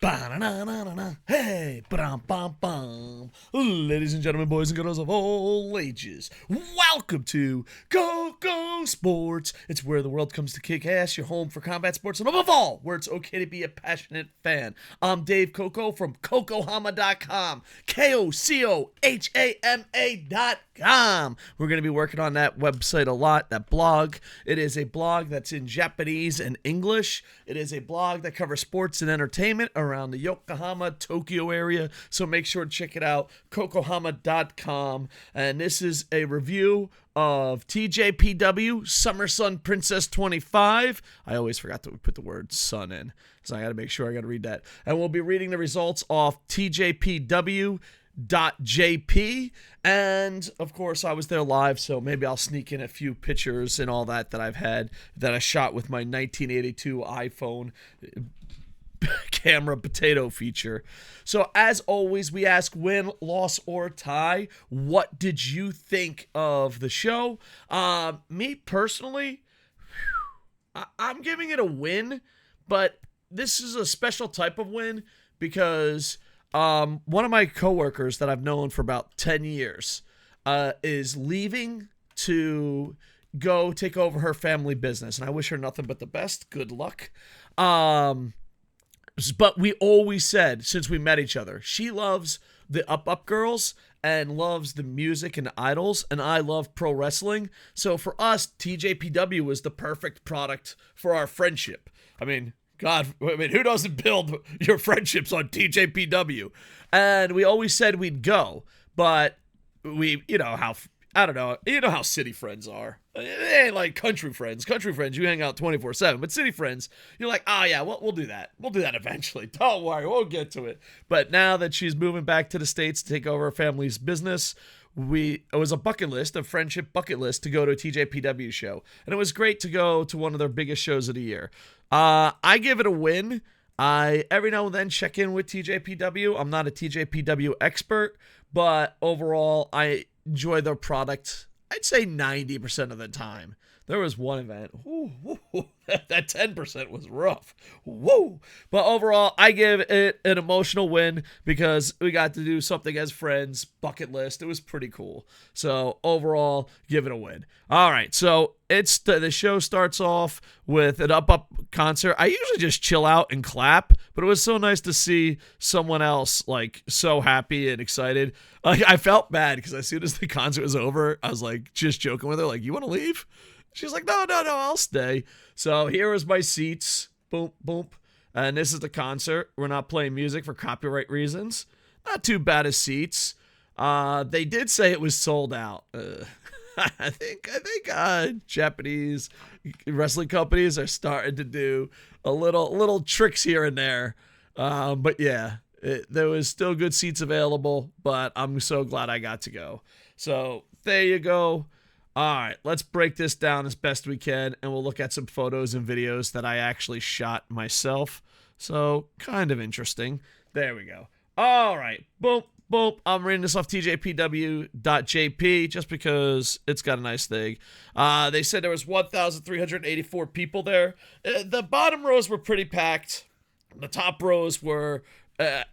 Ba-na-na-na-na-na. Hey, ba-dum-bum-bum. Ladies and gentlemen, boys and girls of all ages, welcome to KocoSports. It's where the world comes to kick ass, your home for combat sports, and above all, where it's okay to be a passionate fan. I'm Dave Koco from KocoHama.com, KocoHama.com. We're going to be working on that website a lot, that blog. It is a blog that's in Japanese and English. It is a blog that covers sports and entertainment around the Yokohama, Tokyo area, so make sure to check it out, KocoHama.com. And this is a review of TJPW Summer Sun Princess 25. I always forgot to put the word sun in, so I got to make sure I got to read that. And we'll be reading the results off TJPW.jp, and of course I was there live, so maybe I'll sneak in a few pictures and all that I've had that I shot with my 1982 iPhone camera potato feature. So as always, we ask win, loss, or tie, what did you think of the show? Me personally, I'm giving it a win, but this is a special type of win because one of my coworkers that I've known for about 10 years is leaving to go take over her family business, and I wish her nothing but the best. Good luck. But we always said, since we met each other, she loves the Up girls and loves the music and idols, and I love pro wrestling. So for us, TJPW was the perfect product for our friendship. I mean, who doesn't build your friendships on TJPW? And we always said we'd go, but I don't know. You know how city friends are. It ain't like country friends. Country friends, you hang out 24/7. But city friends, you're like, oh yeah, we'll do that. We'll do that eventually. Don't worry, we'll get to it. But now that she's moving back to the States to take over her family's business, it was a friendship bucket list to go to a TJPW show. And it was great to go to one of their biggest shows of the year. I give it a win. I every now and then check in with TJPW. I'm not a TJPW expert, but overall, I enjoy their product, I'd say 90% of the time. There was one event, that 10% was rough. Woo! But overall, I give it an emotional win because we got to do something as friends, bucket list. It was pretty cool. So overall, give it a win. All right, so the show starts off with an up concert. I usually just chill out and clap, but it was so nice to see someone else like so happy and excited. I felt bad because as soon as the concert was over, I was like just joking with her, like, "You want to leave?" She's like, no, I'll stay. So here is my seats. Boom, boom. And this is the concert. We're not playing music for copyright reasons. Not too bad as seats. They did say it was sold out. I think Japanese wrestling companies are starting to do a little tricks here and there. But yeah, there was still good seats available, but I'm so glad I got to go. So there you go. All right, let's break this down as best we can, and we'll look at some photos and videos that I actually shot myself. So, kind of interesting. There we go. All right, boom, boom. I'm reading this off TJPW.jp just because it's got a nice thing. They said there was 1,384 people there. The bottom rows were pretty packed. The top rows were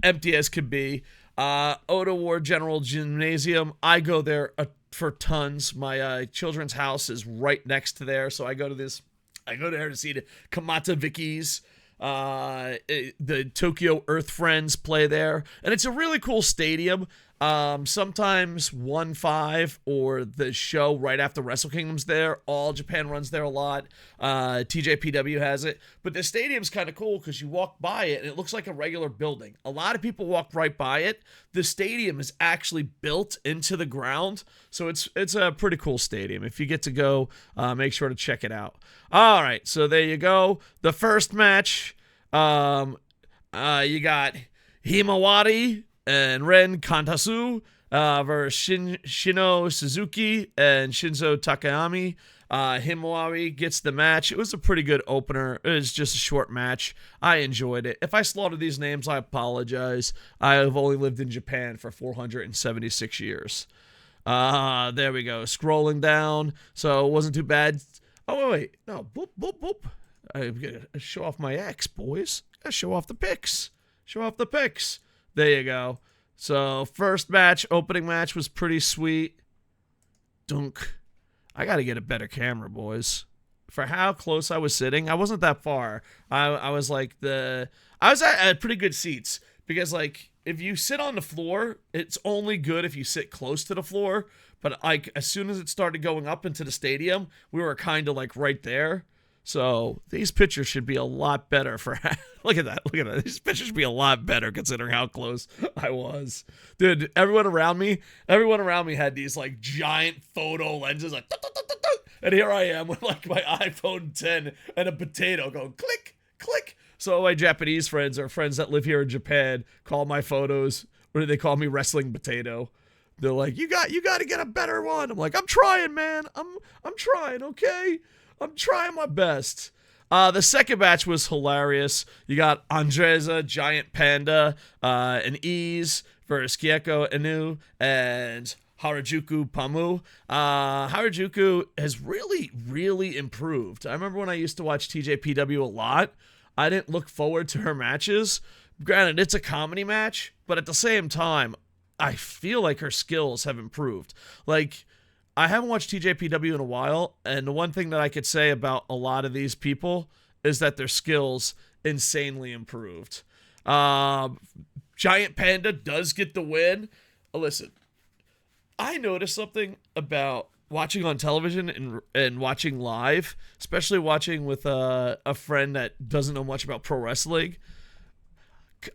empty as could be. Ota War General Gymnasium. I go there for tons. My children's house is right next to there, so I go there to see the Kamata Vickies. The Tokyo Earth Friends play there, and it's a really cool stadium. Sometimes 1-5 or the show right after Wrestle Kingdom's there. All Japan runs there a lot. TJPW has it, but the stadium's kind of cool because you walk by it and it looks like a regular building. A lot of people walk right by it. The stadium is actually built into the ground, so it's a pretty cool stadium. If you get to go, make sure to check it out. All right, so there you go. The first match, you got Himawari and Ren Kantasu versus Shino Suzuki and Shinzo Takayami. Himawari gets the match. It was a pretty good opener. It was just a short match. I enjoyed it. If I slaughtered these names, I apologize. I have only lived in Japan for 476 years. There we go. Scrolling down. So it wasn't too bad. Oh, wait. No. Boop, boop, boop. I gotta show off my ex, boys. Gotta show off the pics. Show off the pics. There you go. So first match, opening match was pretty sweet. Dunk. I got to get a better camera, boys. For how close I was sitting, I wasn't that far. I was like I was at pretty good seats because like if you sit on the floor, it's only good if you sit close to the floor. But like as soon as it started going up into the stadium, we were kind of like right there. So these pictures should be a lot better for look at that. These pictures should be a lot better considering how close I was. Dude, everyone around me had these like giant photo lenses like and here I am with like my iPhone 10 and a potato going click, click. So my Japanese friends or friends that live here in Japan call my photos, or they call me wrestling potato. They're like, you got to get a better one. I'm like, I'm trying, man. I'm trying, okay? I'm trying my best. The second match was hilarious. You got Andreza, Giant Panda, and Ease versus Kyeko Inu and Harajuku Pamu. Harajuku has really, really improved. I remember when I used to watch TJPW a lot, I didn't look forward to her matches. Granted, it's a comedy match, but at the same time, I feel like her skills have improved. Like, I haven't watched TJPW in a while, and the one thing that I could say about a lot of these people is that their skills insanely improved. Giant Panda does get the win. Listen, I noticed something about watching on television and watching live, especially watching with a friend that doesn't know much about pro wrestling.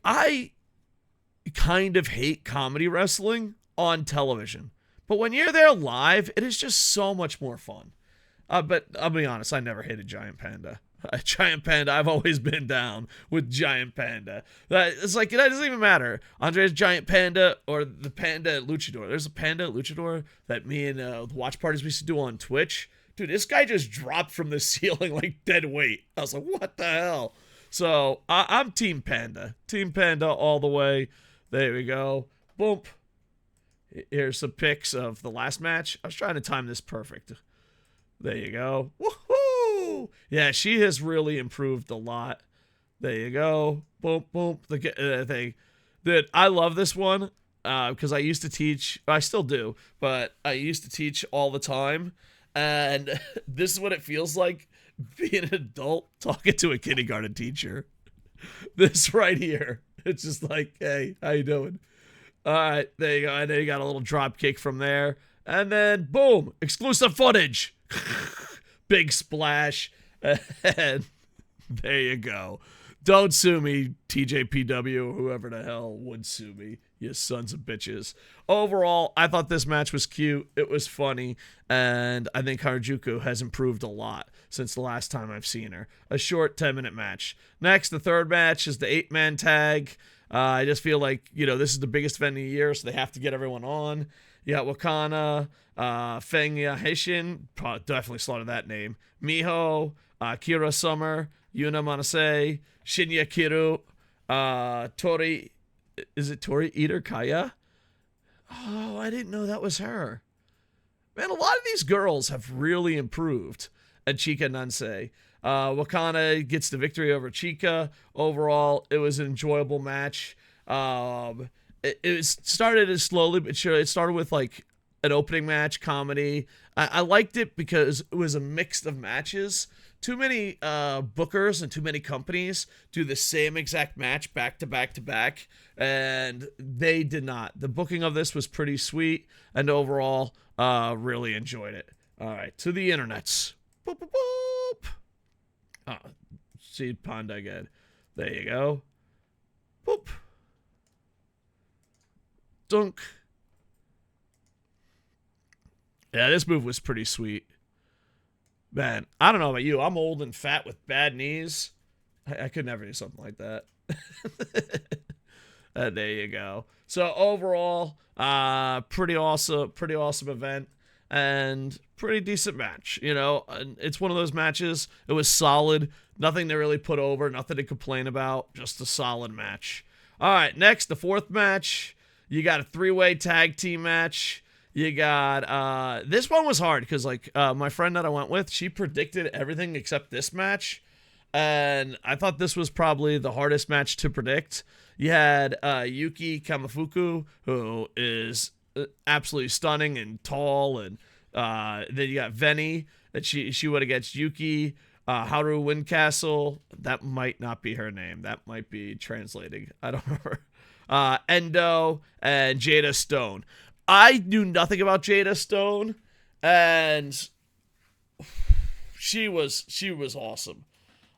I kind of hate comedy wrestling on television. But when you're there live, it is just so much more fun. But I'll be honest, I never hated Giant Panda. Giant Panda, I've always been down with Giant Panda. It's like, it doesn't even matter. Andre's Giant Panda or the Panda at Luchador. There's a Panda at Luchador that me and the watch parties we used to do on Twitch. Dude, this guy just dropped from the ceiling like dead weight. I was like, what the hell? So, I'm Team Panda. Team Panda all the way. There we go. Boom. Here's some pics of the last match. I was trying to time this perfect. There you go. Woohoo! Yeah, she has really improved a lot. There you go. Boom, boom. The thing. Dude, I love this one because I used to teach. I still do, but I used to teach all the time. And this is what it feels like being an adult talking to a kindergarten teacher. This right here. It's just like, hey, how you doing? All right, there you go. And then you got a little drop kick from there. And then, boom, exclusive footage. Big splash. And there you go. Don't sue me, TJPW, or whoever the hell would sue me, you sons of bitches. Overall, I thought this match was cute. It was funny. And I think Harajuku has improved a lot since the last time I've seen her. A short 10-minute match. Next, the third match is the 8-man tag. I just feel like, this is the biggest event of the year, so they have to get everyone on. You got Wakana, Feng Yahishin, definitely slaughtered that name, Miho, Kira Summer, Yuna Manase, Shinya Kiru, Tori, is it Tori Eater Kaya? Oh, I didn't know that was her. Man, a lot of these girls have really improved. And Chika Nansei. Wakana gets the victory over Chika. Overall, it was an enjoyable match. It started as slowly but surely. It started with like an opening match, comedy. I liked it because it was a mix of matches. Too many bookers and too many companies do the same exact match back to back to back, and they did not. The booking of this was pretty sweet, and overall, really enjoyed it. All right, to the internets. Boop, boop, boop. Oh, see Panda again. There you go. Boop. Dunk. Yeah, this move was pretty sweet. Man, I don't know about you. I'm old and fat with bad knees. I could never do something like that. There you go. So overall, pretty awesome event. And pretty decent match, and it's one of those matches. It was solid, nothing to really put over, nothing to complain about, just a solid match. All right, next, the fourth match, you got a 3-way tag team match. You got, this one was hard because, my friend that I went with, she predicted everything except this match, and I thought this was probably the hardest match to predict. You had Yuki Kamifuku, who is absolutely stunning and tall, and then you got Veni, that she went against Yuki. Haru Windcastle, that might not be her name. That might be translating. I don't remember. Endo and Jada Stone. I knew nothing about Jada Stone, and she was awesome.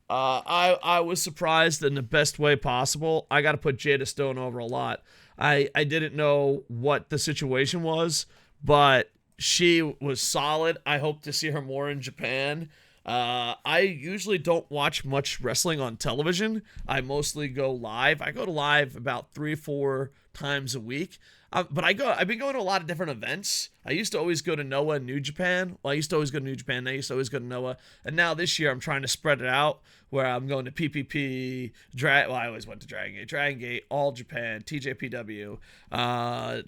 I was surprised in the best way possible. I got to put Jada Stone over a lot. I didn't know what the situation was, but she was solid. I hope to see her more in Japan. I usually don't watch much wrestling on television. I mostly go live. I go to live about 3-4 times a week. But I've been going to a lot of different events. I used to always go to Noah and New Japan. Well, I used to always go to New Japan. I used to always go to Noah. And now this year I'm trying to spread it out where I'm going to PPP, I always went to Dragon Gate, All Japan, TJPW,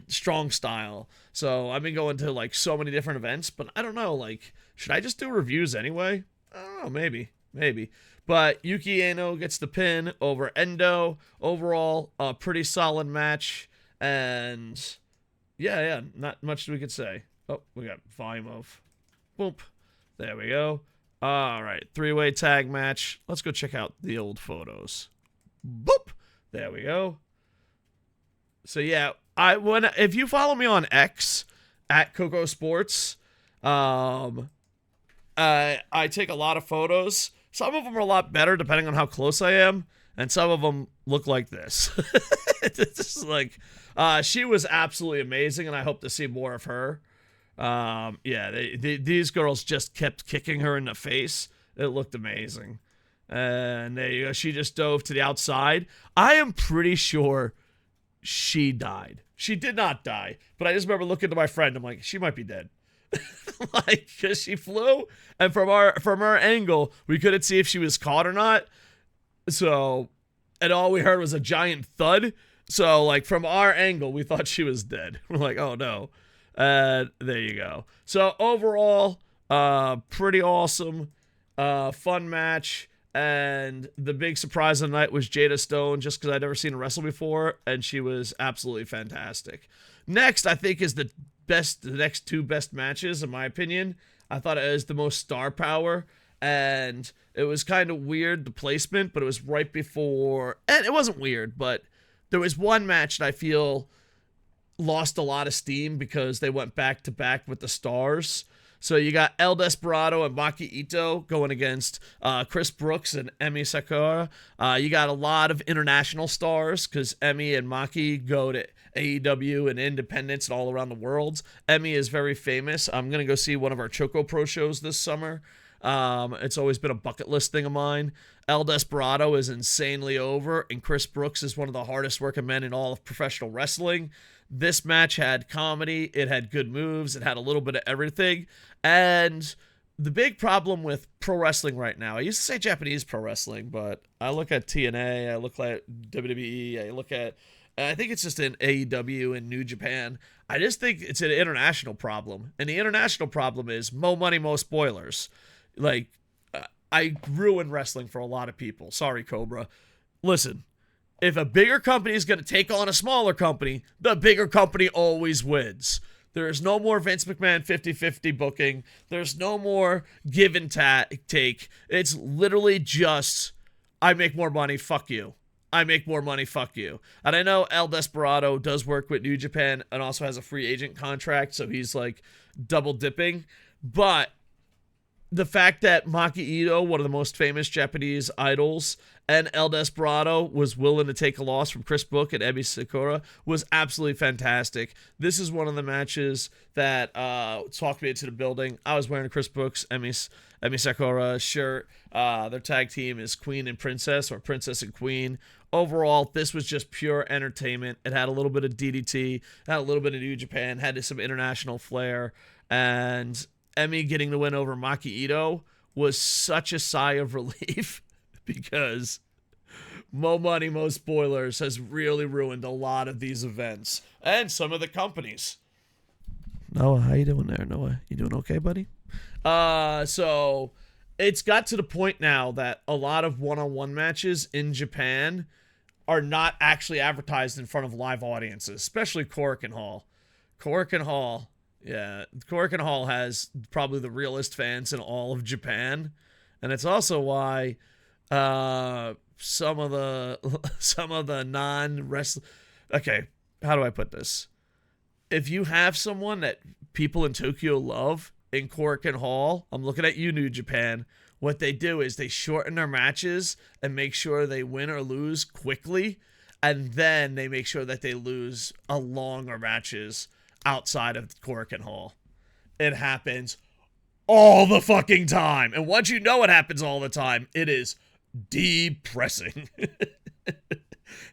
Strong Style. So I've been going to like so many different events, but I don't know, like, should I just do reviews anyway? I don't know, maybe. But Yuki Aino gets the pin over Endo. Overall, a pretty solid match. And yeah, not much we could say. Oh, we got volume of. Boop. There we go. All right, 3-way tag match. Let's go check out the old photos. Boop. There we go. So yeah, if you follow me on X at KocoSports, I take a lot of photos. Some of them are a lot better depending on how close I am, and some of them look like this. It's just like, she was absolutely amazing, and I hope to see more of her. These girls just kept kicking her in the face. It looked amazing. And there you go. She just dove to the outside. I am pretty sure she died. She did not die, but I just remember looking to my friend. I'm like, she might be dead. Like, because she flew, and from our angle, we couldn't see if she was caught or not. So, and all we heard was a giant thud. So, like, from our angle, we thought she was dead. We're like, oh no. There you go. So overall, pretty awesome, fun match. And the big surprise of the night was Jada Stone, just because I'd never seen her wrestle before, and she was absolutely fantastic. Next, I think, is the next two best matches, in my opinion. I thought it was the most star power, and it was kind of weird, the placement, but it was right before, and it wasn't weird, but there was one match that I feel lost a lot of steam because they went back to back with the stars. So you got El Desperado and Maki Ito going against Chris Brooks and Emi Sakura. You got a lot of international stars because Emi and Maki go to AEW and Independence and all around the world. Emi is very famous. I'm going to go see one of our Choco Pro shows this summer. It's always been a bucket list thing of mine. El Desperado is insanely over, and Chris Brooks is one of the hardest working men in all of professional wrestling. This match had comedy, it had good moves, it had a little bit of everything. And the big problem with pro wrestling right now, I used to say Japanese pro wrestling, but I look at TNA, I look at WWE, I think it's just in AEW and New Japan. I just think it's an international problem. And the international problem is mo money, mo spoilers. Like, I ruin wrestling for a lot of people. Sorry, Cobra. Listen. If a bigger company is going to take on a smaller company, the bigger company always wins. There is no more Vince McMahon 50-50 booking. There's no more give and take. It's literally just, I make more money, fuck you. I make more money, fuck you. And I know El Desperado does work with New Japan and also has a free agent contract, so he's like double dipping. But the fact that Maki Ito, one of the most famous Japanese idols, and El Desperado was willing to take a loss from Chris Brook and Emi Sakura was absolutely fantastic. This is one of the matches that talked me into the building. I was wearing a Chris Brooks, Emi Sakura shirt. Their tag team is Queen and Princess, or Princess and Queen. Overall, this was just pure entertainment. It had a little bit of DDT, it had a little bit of New Japan, had some international flair, and Emi getting the win over Maki Ito was such a sigh of relief because Mo Money, Mo Spoilers has really ruined a lot of these events and some of the companies. Noah, how you doing there, Noah? You doing okay, buddy? So it's got to the point now that a lot of one-on-one matches in Japan are not actually advertised in front of live audiences, especially Korakuen Hall. Korakuen Hall, yeah, Korakuen Hall has probably the realest fans in all of Japan, and it's also why some of the non-wrestling. Okay, how do I put this? If you have someone that people in Tokyo love in Korakuen Hall, I'm looking at you, New Japan. What they do is they shorten their matches and make sure they win or lose quickly, and then they make sure that they lose a longer matches outside of Korakuen Hall. It happens all the fucking time. And once you know it happens all the time, it is depressing.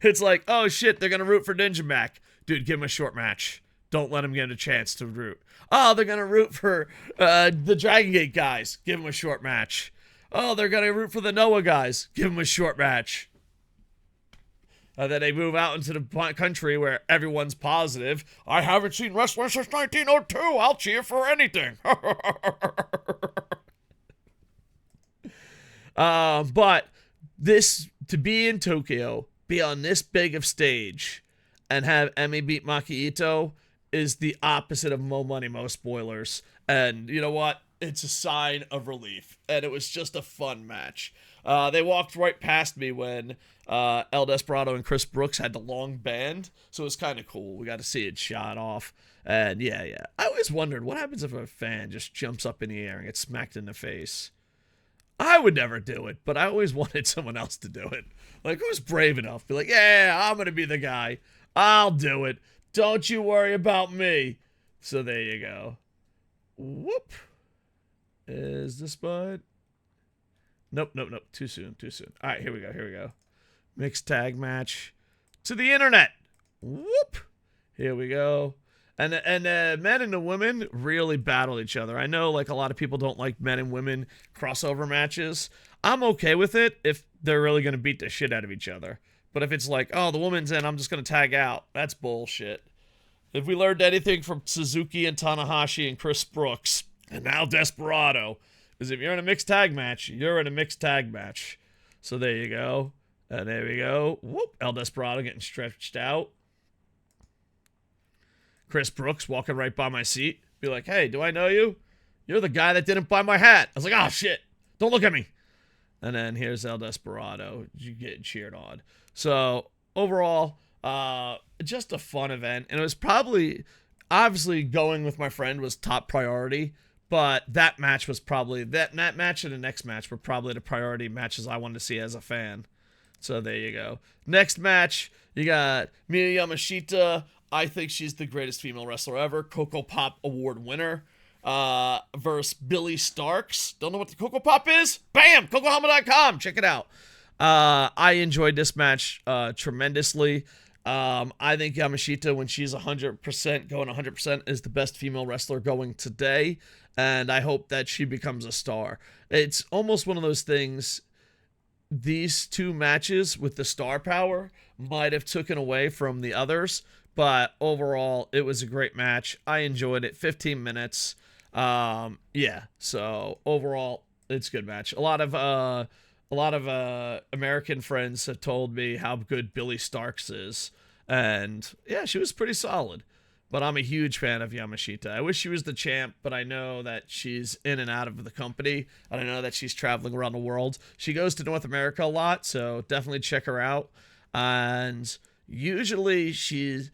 It's like, oh shit, they're going to root for Ninja Mac. Dude, give him a short match. Don't let him get a chance to root. Oh, they're going to root for the Dragon Gate guys. Give him a short match. Oh, they're going to root for the Noah guys. Give him a short match. And then they move out into the country where everyone's positive. I haven't seen wrestling since 1902. I'll cheer for anything. But this, to be in Tokyo, be on this big of stage, and have Emi beat Maki Ito is the opposite of Mo Money, Mo Spoilers. And you know what? It's a sign of relief. And it was just a fun match. They walked right past me when El Desperado and Chris Brooks had the long band. So it was kind of cool. We got to see it shot off. And yeah. I always wondered, what happens if a fan just jumps up in the air and gets smacked in the face? I would never do it, but I always wanted someone else to do it. Like, who's brave enough? Be like, yeah, I'm going to be the guy. I'll do it. Don't you worry about me. So there you go. Whoop. Is this bud? Nope. Too soon. All right, here we go. Mixed tag match to the internet. Whoop. Here we go. And the men and the women really battle each other. I know, like, a lot of people don't like men and women crossover matches. I'm okay with it if they're really going to beat the shit out of each other. But if it's like, oh, the woman's in, I'm just going to tag out, that's bullshit. If we learned anything from Suzuki and Tanahashi and Chris Brooks, and now Desperado, is if you're in a mixed tag match, you're in a mixed tag match. So there you go. And there we go. Whoop. El Desperado getting stretched out. Chris Brooks walking right by my seat. Be like, hey, do I know you? You're the guy that didn't buy my hat. I was like, oh, shit. Don't look at me. And then here's El Desperado. You get cheered on. So, overall, just a fun event. And it was probably, obviously, going with my friend was top priority. But that match was probably, that match and the next match were probably the priority matches I wanted to see as a fan. So, there you go. Next match, you got Miyu Yamashita. I think she's the greatest female wrestler ever. Coco Pop Award winner. Versus Billy Starks. Don't know what the Coco Pop is? Bam! CocoHama.com. Check it out. I enjoyed this match tremendously. I think Yamashita, when she's 100%, going 100%, is the best female wrestler going today. And I hope that she becomes a star. It's almost one of those things. These two matches with the star power might have taken away from the others. But overall, it was a great match. I enjoyed it. 15 minutes. Yeah. So overall, it's a good match. A lot of American friends have told me how good Billy Starks is, and yeah, she was pretty solid. But I'm a huge fan of Yamashita. I wish she was the champ, but I know that she's in and out of the company, and I know that she's traveling around the world. She goes to North America a lot, so definitely check her out. And usually she's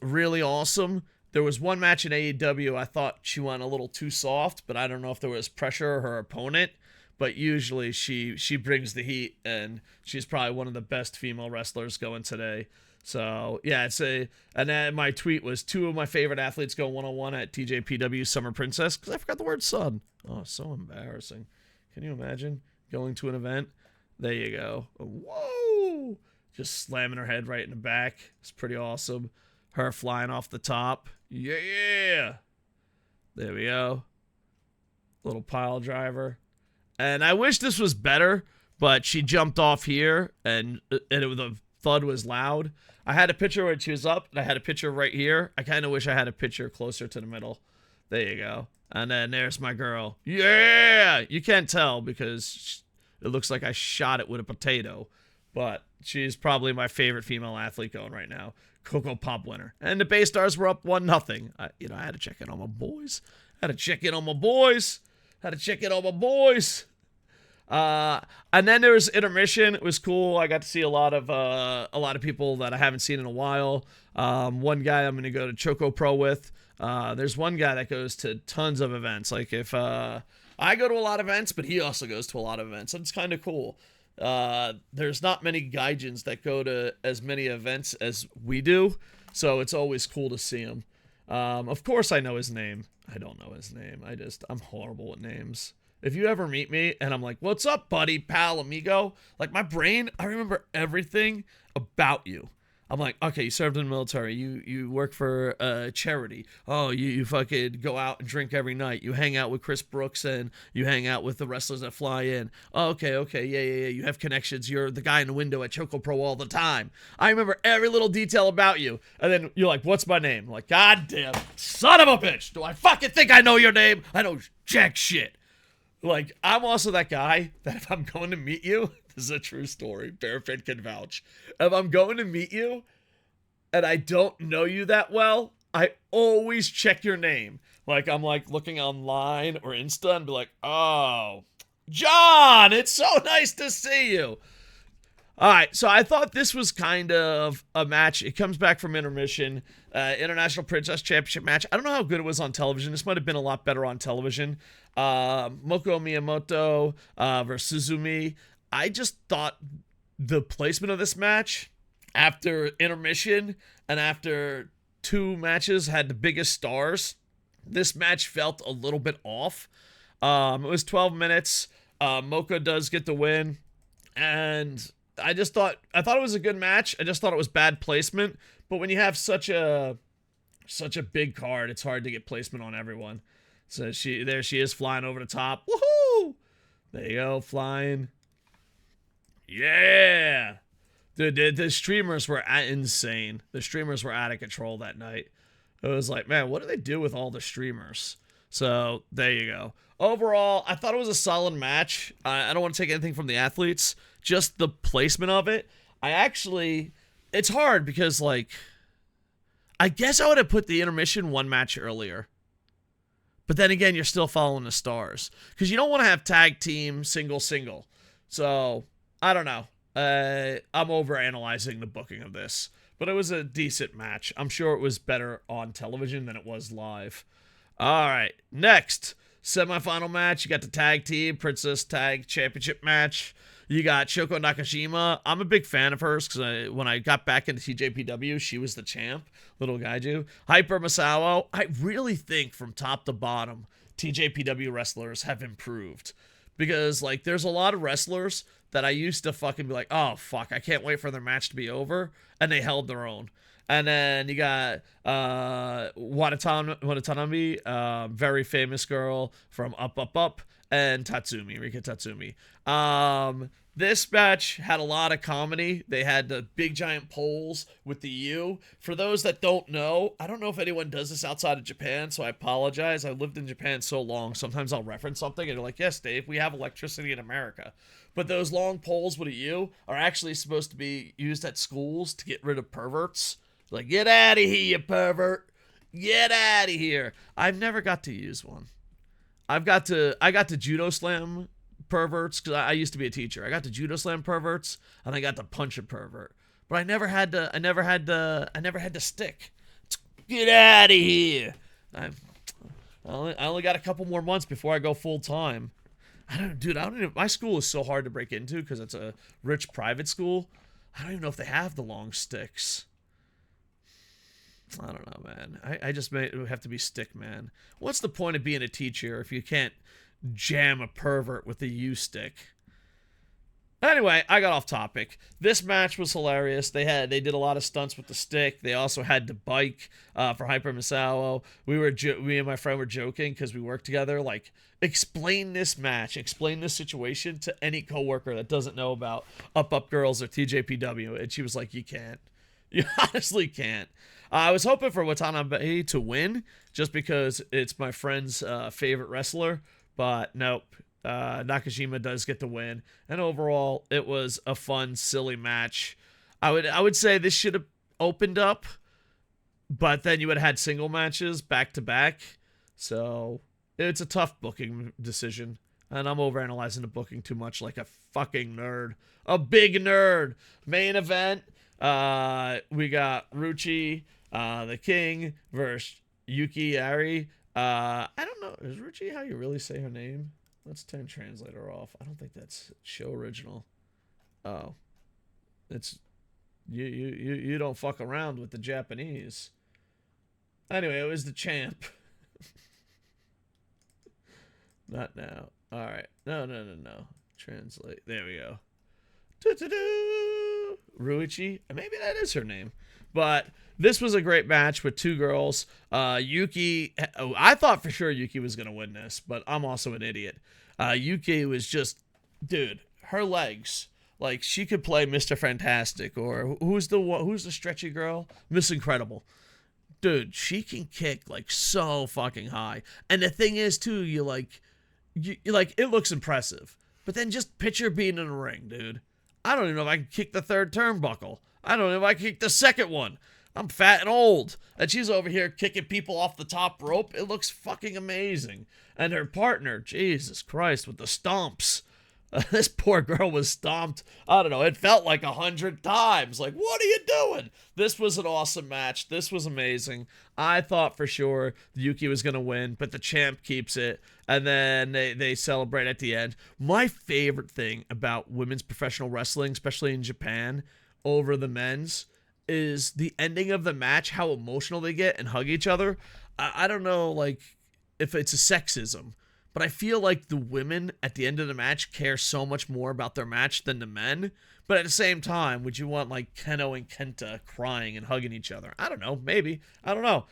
really awesome. There was one match in AEW I thought she went a little too soft, but I don't know if there was pressure or her opponent. But usually she brings the heat, and she's probably one of the best female wrestlers going today. So yeah, and then my tweet was 2 of my favorite athletes go one-on-one at TJPW Summer Princess, because I forgot the word son. Oh, so embarrassing. Can you imagine going to an event? There you go. Whoa! Just slamming her head right in the back. It's pretty awesome. Her flying off the top. Yeah! There we go. Little pile driver. And I wish this was better, but she jumped off here, and the thud was loud. I had a picture where she was up, and I had a picture right here. I kind of wish I had a picture closer to the middle. There you go. And then there's my girl. Yeah! You can't tell because it looks like I shot it with a potato. But she's probably my favorite female athlete going right now. Koco Pop winner. And the Bay Stars were up 1-0. I had to check in on my boys. And then there was intermission. It was cool. I got to see a lot of people that I haven't seen in a while. One guy I'm going to go to Choco Pro with. There's one guy that goes to tons of events. Like if I go to a lot of events, but he also goes to a lot of events. And it's kind of cool. There's not many gaijins that go to as many events as we do. So it's always cool to see him. Of course I know his name. I don't know his name. I'm horrible with names. If you ever meet me and I'm like, what's up, buddy, pal, amigo? Like, my brain, I remember everything about you. I'm like, okay, you served in the military. You work for a charity. Oh, you fucking go out and drink every night. You hang out with Chris Brooks and you hang out with the wrestlers that fly in. Oh, okay, yeah. You have connections. You're the guy in the window at Choco Pro all the time. I remember every little detail about you. And then you're like, what's my name? I'm like, God damn, son of a bitch. Do I fucking think I know your name? I know jack shit. Like, I'm also that guy that if I'm going to meet you, this is a true story, Bearfit can vouch. If I'm going to meet you and I don't know you that well, I always check your name. Like, I'm like looking online or Insta and be like, oh, John, it's so nice to see you. All right, so I thought this was kind of a match. It comes back from intermission. International Princess Championship match. I don't know how good it was on television. This might have been a lot better on television. Moko Miyamoto versus Suzumi. I just thought the placement of this match after intermission and after 2 matches had the biggest stars, this match felt a little bit off. It was 12 minutes. Moko does get the win. And I thought it was a good match. I just thought it was bad placement. But when you have such a big card, it's hard to get placement on everyone. So there she is flying over the top. Woohoo! There you go, flying. Yeah! Dude, the streamers were insane. The streamers were out of control that night. It was like, man, what do they do with all the streamers? So, there you go. Overall, I thought it was a solid match. I don't want to take anything from the athletes. Just the placement of it. It's hard because, like, I guess I would have put the intermission 1 match earlier. But then again, you're still following the stars. Because you don't want to have tag team, single. So, I don't know. I'm overanalyzing the booking of this. But it was a decent match. I'm sure it was better on television than it was live. All right, next. Semifinal match. You got the tag team, Princess Tag Championship match. You got Shoko Nakashima. I'm a big fan of hers because when I got back into TJPW, she was the champ, little gaiju. Hyper Masawa. I really think from top to bottom, TJPW wrestlers have improved. Because, like, there's a lot of wrestlers that I used to fucking be like, oh, fuck, I can't wait for their match to be over. And they held their own. And then you got Watatanami, very famous girl from Up, and Tatsumi, Rika Tatsumi. This match had a lot of comedy. They had the big giant poles with the U. For those that don't know, I don't know if anyone does this outside of Japan, so I apologize. I lived in Japan so long, sometimes I'll reference something and they're like, yes, Dave, we have electricity in America. But those long poles with a U are actually supposed to be used at schools to get rid of perverts. Like, get out of here, you pervert. Get out of here. I've never got to use one. I got to judo slam perverts because I used to be a teacher. I got to judo slam perverts and I got to punch a pervert. But I never had to stick. Get out of here. I only got a couple more months before I go full time. I don't even, my school is so hard to break into because it's a rich private school. I don't even know if they have the long sticks. I don't know, man. I just may have to be stick man. What's the point of being a teacher if you can't jam a pervert with a U-stick? Anyway, I got off topic. This match was hilarious. They did a lot of stunts with the stick. They also had the bike for Hyper Misawa. Me and my friend were joking because we worked together. Like, explain this match, explain this situation to any coworker that doesn't know about Up Girls or TJPW. And she was like, you can't. You honestly can't. I was hoping for Watanabe to win just because it's my friend's favorite wrestler, but nope. Nakajima does get the win, and overall, it was a fun, silly match. I would say this should have opened up, but then you would have had single matches back to back, so it's a tough booking decision. And I'm overanalyzing the booking too much like a fucking nerd. A big nerd. Main event. We got Ruchi, the King, versus Yuki Arai. I don't know. Is Ruchi how you really say her name? Let's turn translator off. I don't think that's show original. Oh. It's... You don't fuck around with the Japanese. Anyway, it was the champ. Not now. Alright. No. Translate. There we go. Ruichi. Maybe that is her name. But this was a great match with two girls. Yuki. I thought for sure Yuki was going to win this, but I'm also an idiot. Yuki was just... Dude, her legs. Like, she could play Mr. Fantastic, or who's the stretchy girl? Miss Incredible. Dude, she can kick, like, so fucking high. And the thing is, too, you like, it looks impressive. But then just picture being in a ring, dude. I don't even know if I can kick the third turnbuckle. I don't know if I can kick the second one. I'm fat and old. And she's over here kicking people off the top rope. It looks fucking amazing. And her partner, Jesus Christ, with the stomps. This poor girl was stomped, I don't know, it felt like 100 times. Like, what are you doing? This was an awesome match. This was amazing. I thought for sure Yuki was going to win, but the champ keeps it. And then they celebrate at the end. My favorite thing about women's professional wrestling, especially in Japan, over the men's, is the ending of the match, how emotional they get and hug each other. I don't know, like, if it's a sexism, but I feel like the women at the end of the match care so much more about their match than the men. But at the same time, would you want like Keno and Kenta crying and hugging each other? I don't know. Maybe. I don't know.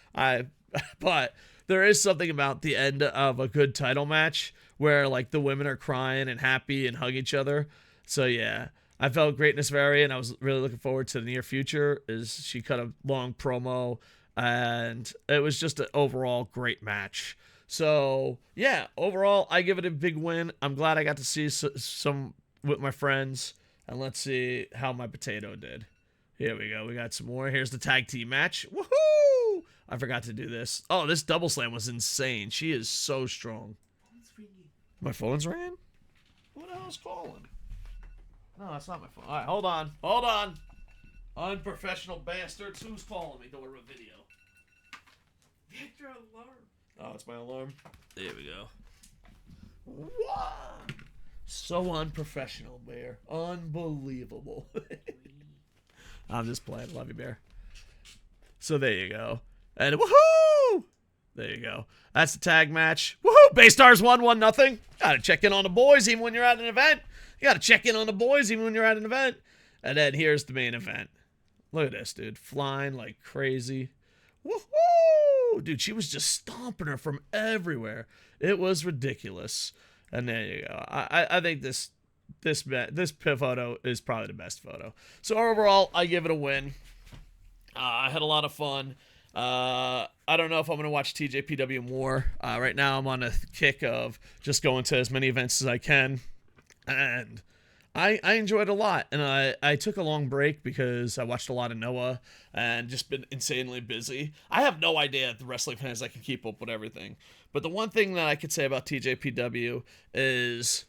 But there is something about the end of a good title match where like the women are crying and happy and hug each other. So yeah, I felt greatness vary, and I was really looking forward to the near future. Is she cut a long promo, and it was just an overall great match. So, yeah, overall, I give it a big win. I'm glad I got to see some with my friends. And let's see how my potato did. Here we go. We got some more. Here's the tag team match. Woohoo! I forgot to do this. Oh, this double slam was insane. She is so strong. My phone's ringing? Who the hell's calling? No, that's not my phone. All right, hold on. Hold on. Unprofessional bastards. Who's calling me? Deliver a video. Get your alarm. Oh, it's my alarm. There we go. Wow. So unprofessional, Bear. Unbelievable. I'm just playing. Love you, Bear. So there you go. And woohoo! There you go. That's the tag match. Woohoo! Baystars won 1-0. Gotta check in on the boys even when you're at an event. You gotta check in on the boys even when you're at an event. And then here's the main event. Look at this, dude. Flying like crazy. Woohoo! Dude, she was just stomping her from everywhere. It was ridiculous. And there you go. I think this photo is probably the best photo. So overall, I give it a win. I had a lot of fun. I don't know if I'm going to watch TJPW more. Right now, I'm on a kick of just going to as many events as I can. And I enjoyed it a lot, and I took a long break because I watched a lot of Noah and just been insanely busy. I have no idea the wrestling fans I can keep up with everything. But the one thing that I could say about TJPW is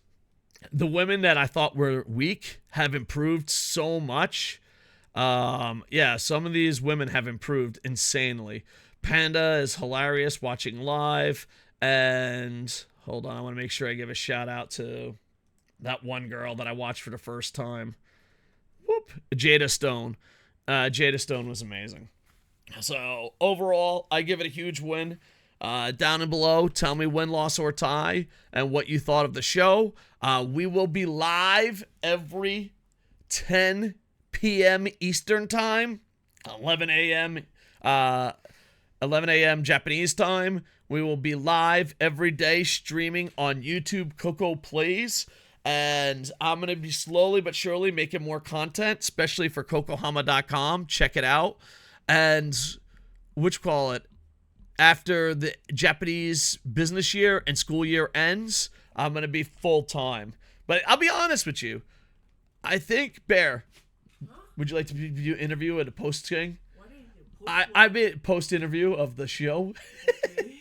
the women that I thought were weak have improved so much. Yeah, some of these women have improved insanely. Panda is hilarious watching live, and hold on, I want to make sure I give a shout out to that one girl that I watched for the first time. Whoop. Jada Stone. Jada Stone was amazing. So, overall, I give it a huge win. Down and below, tell me win, loss, or tie, and what you thought of the show. We will be live every 10 p.m. Eastern Time, 11 a.m. Japanese time. We will be live every day streaming on YouTube Koco Plays. And I'm going to be slowly but surely making more content, especially for KocoHama.com. Check it out. And after the Japanese business year and school year ends, I'm going to be full-time. But I'll be honest with you. I think, Bear, would you like to do an interview at a post thing? I made post-interview of the show. Okay.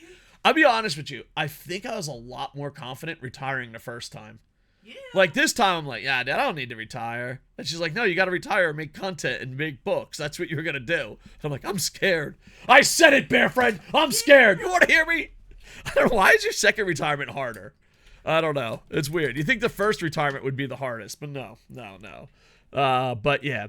I'll be honest with you. I think I was a lot more confident retiring the first time. Yeah. Like this time, I'm like, yeah, Dad, I don't need to retire. And she's like, no, you got to retire and make content and make books. That's what you're going to do. And I'm like, I'm scared. I said it, Bear Friend. I'm scared. You want to hear me? I don't know. Why is your second retirement harder? I don't know. It's weird. You think the first retirement would be the hardest, but no. But yeah.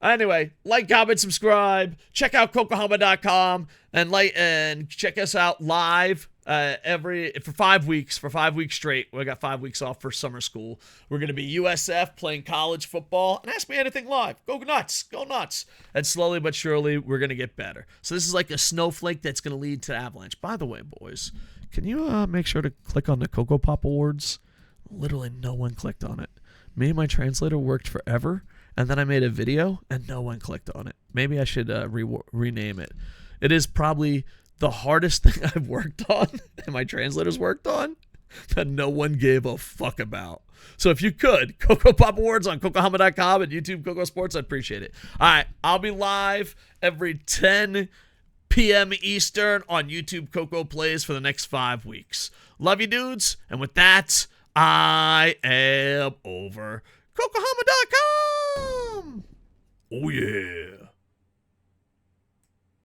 Anyway, like, comment, subscribe. Check out KocoHama.com and check us out live for 5 weeks. For 5 weeks straight. We got 5 weeks off for summer school. We're gonna be USF playing college football. And Ask Me Anything live. Go nuts. Go nuts. And slowly but surely, we're gonna get better. So this is like a snowflake that's gonna lead to avalanche. By the way, boys, can you make sure to click on the Coco Pop Awards? Literally no one clicked on it. Me and my translator worked forever. And then I made a video, and no one clicked on it. Maybe I should rename it. It is probably the hardest thing I've worked on, and my translators worked on, that no one gave a fuck about. So if you could, Coco Pop Awards on KocoHama.com and YouTube KocoSports, I'd appreciate it. All right, I'll be live every 10 p.m. Eastern on YouTube Coco Plays for the next 5 weeks. Love you, dudes. And with that, I am over. KocoHama.com. Oh, yeah.